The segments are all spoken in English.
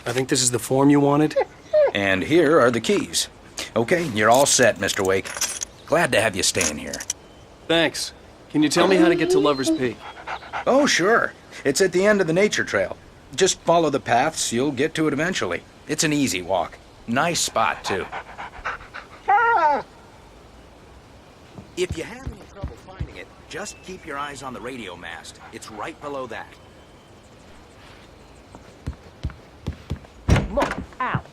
I think this is the form you wanted. And here are the keys. Okay, you're all set, Mr. Wake. Glad to have you staying here. Thanks. Can you tell me how to get to Lover's Peak? Oh, sure. It's at the end of the nature trail. Just follow the paths, you'll get to it eventually. It's an easy walk. Nice spot, too. If you have any trouble finding it, just keep your eyes on the radio mast. It's right below that. Look, Al,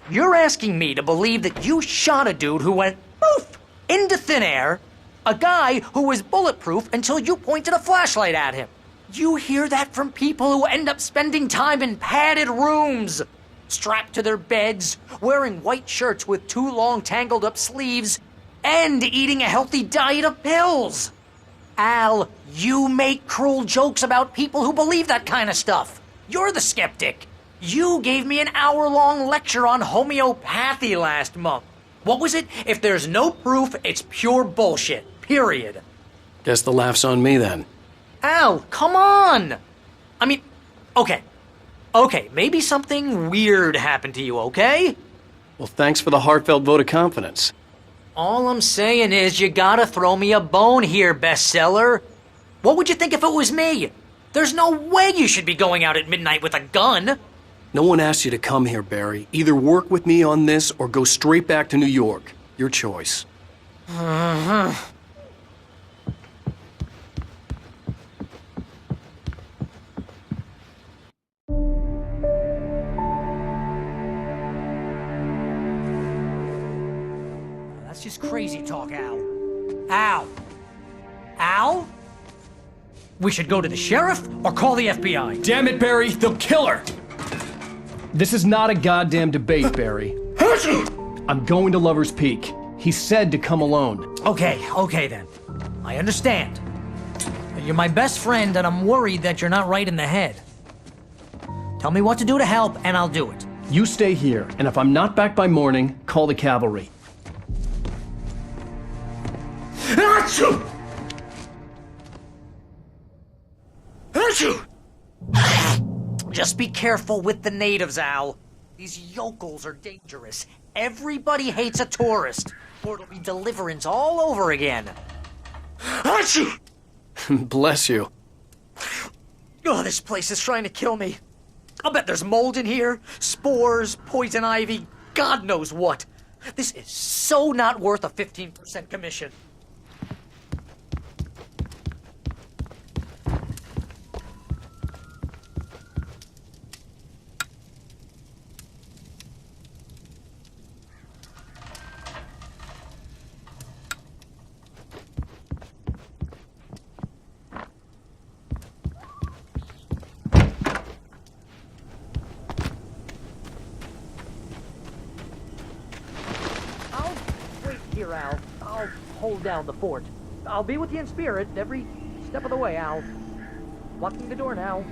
you're asking me to believe that you shot a dude who went poof into thin air, a guy who was bulletproof until you pointed a flashlight at him. You hear that from people who end up spending time in padded rooms, strapped to their beds, wearing white shirts with too long tangled up sleeves, and eating a healthy diet of pills. Al, you make cruel jokes about people who believe that kind of stuff. You're the skeptic. You gave me an hour-long lecture on homeopathy last month. What was it? If there's no proof, it's pure bullshit. Period. Guess the laugh's on me then. Al, come on! I mean, okay. Okay, maybe something weird happened to you, okay? Well, thanks for the heartfelt vote of confidence. All I'm saying is you gotta throw me a bone here, bestseller. What would you think if it was me? There's no way you should be going out at midnight with a gun. No one asked you to come here, Barry. Either work with me on this or go straight back to New York. Your choice. That's just crazy talk, Al. Al? Al? We should go to the sheriff or call the FBI. Damn it, Barry, they'll kill her! This is not a goddamn debate, Barry. I'm going to Lover's Peak. He said to come alone. Okay then. I understand. You're my best friend and I'm worried that you're not right in the head. Tell me what to do to help and I'll do it. You stay here, and if I'm not back by morning, call the cavalry. Achoo! Just be careful with the natives, Al. These yokels are dangerous. Everybody hates a tourist, or it'll be deliverance all over again. Achoo! Bless you. Oh, this place is trying to kill me. I'll bet there's mold in here, spores, poison ivy, God knows what. This is so not worth a 15% commission. Here, Al. I'll hold down the fort. I'll be with you in spirit every step of the way, Al. Locking the door now.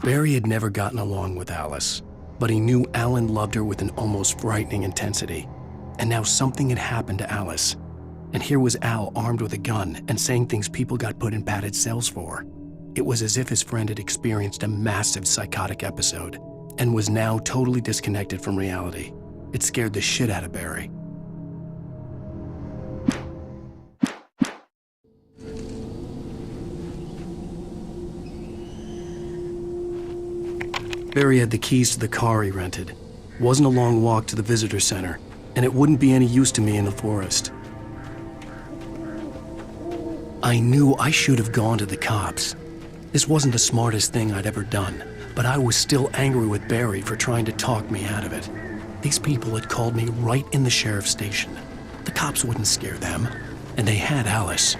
Barry had never gotten along with Alice, but he knew Alan loved her with an almost frightening intensity. And now something had happened to Alice. And here was Al armed with a gun and saying things people got put in padded cells for. It was as if his friend had experienced a massive psychotic episode and was now totally disconnected from reality. It scared the shit out of Barry. Barry had the keys to the car he rented. Wasn't a long walk to the visitor center, and it wouldn't be any use to me in the forest. I knew I should have gone to the cops. This wasn't the smartest thing I'd ever done, but I was still angry with Barry for trying to talk me out of it. These people had called me right in the sheriff's station. The cops wouldn't scare them, and they had Alice.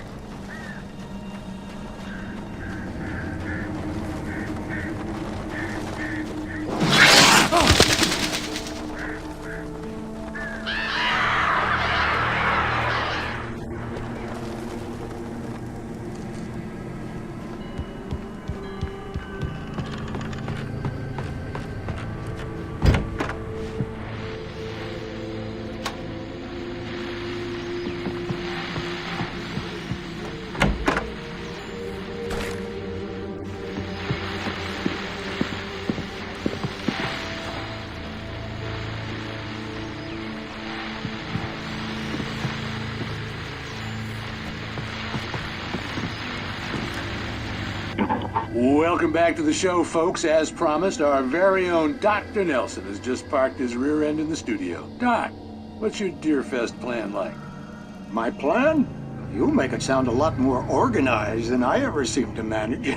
Welcome back to the show, folks. As promised, our very own Dr. Nelson has just parked his rear end in the studio. Doc, what's your Deerfest plan like? My plan? You make it sound a lot more organized than I ever seem to manage.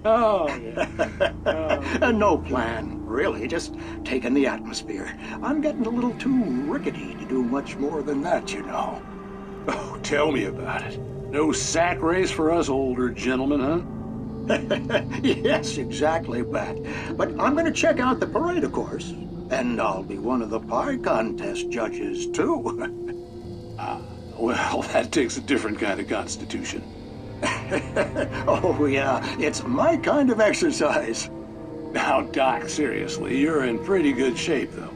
Oh, yeah. No plan, really. Just taking the atmosphere. I'm getting a little too rickety to do much more than that, you know. Oh, tell me about it. No sack race for us older gentlemen, huh? Yes, exactly, Pat. But I'm going to check out the parade, of course. And I'll be one of the pie contest judges, too. Well, that takes a different kind of constitution. Oh, yeah. It's my kind of exercise. Now, Doc, seriously, you're in pretty good shape, though.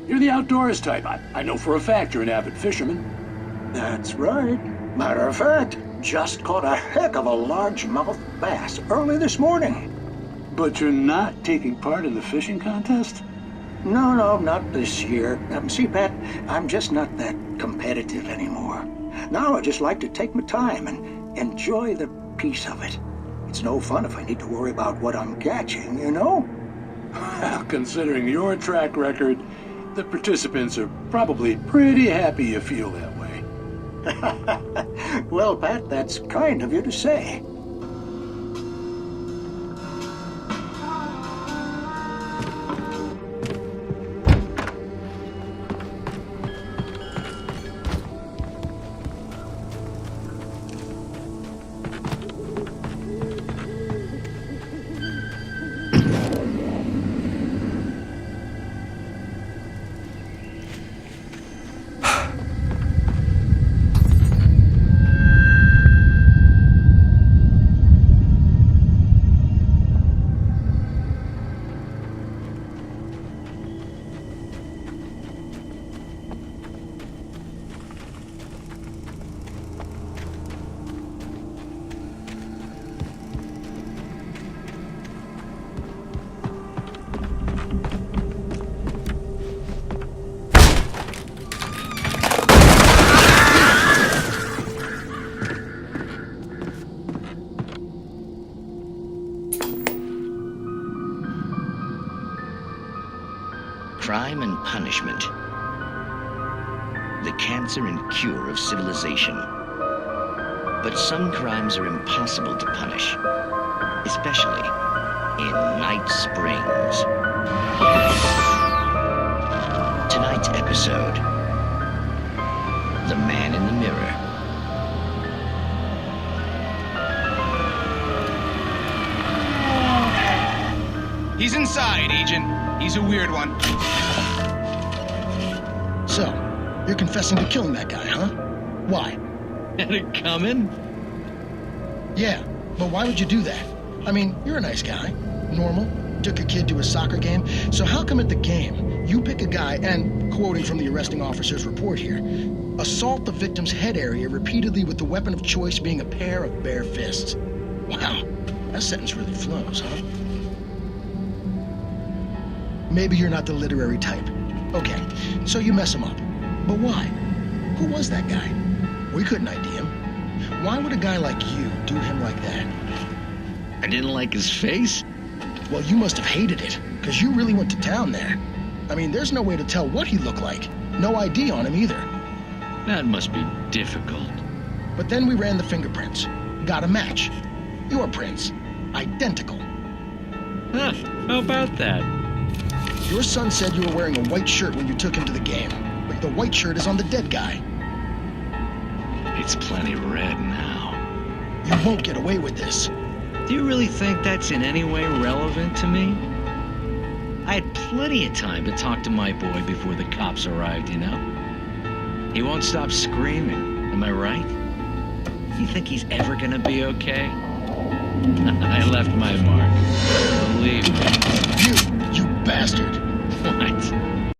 You're the outdoors type. I know for a fact you're an avid fisherman. That's right. Matter of fact, just caught a heck of a largemouth bass early this morning. But you're not taking part in the fishing contest? No, not this year. See, Pat, I'm just not that competitive anymore. Now I just like to take my time and enjoy the peace of it. It's no fun if I need to worry about what I'm catching, you know? Well, considering your track record, the participants are probably pretty happy you feel that way. Well, Pat, that's kind of you to say. Crime and punishment. The cancer and cure of civilization. But some crimes are impossible to punish, especially in Night Springs. Tonight's episode, The Man in the Mirror. He's inside, Agent. He's a weird one. So, you're confessing to killing that guy, huh? Why? Had it coming? Yeah, but why would you do that? I mean, you're a nice guy. Normal. Took a kid to a soccer game. So how come at the game, you pick a guy and, quoting from the arresting officer's report here, assault the victim's head area repeatedly with the weapon of choice being a pair of bare fists? Wow, that sentence really flows, huh? Maybe you're not the literary type. Okay, so you mess him up. But why? Who was that guy? We couldn't ID him. Why would a guy like you do him like that? I didn't like his face? Well, you must have hated it, because you really went to town there. I mean, there's no way to tell what he looked like. No ID on him either. That must be difficult. But then we ran the fingerprints. Got a match. Your prints. Identical. Huh, how about that? Your son said you were wearing a white shirt when you took him to the game, but the white shirt is on the dead guy. It's plenty red now. You won't get away with this. Do you really think that's in any way relevant to me? I had plenty of time to talk to my boy before the cops arrived, you know? He won't stop screaming, am I right? You think he's ever gonna be okay? I left my mark. Believe me. You bastard. Why,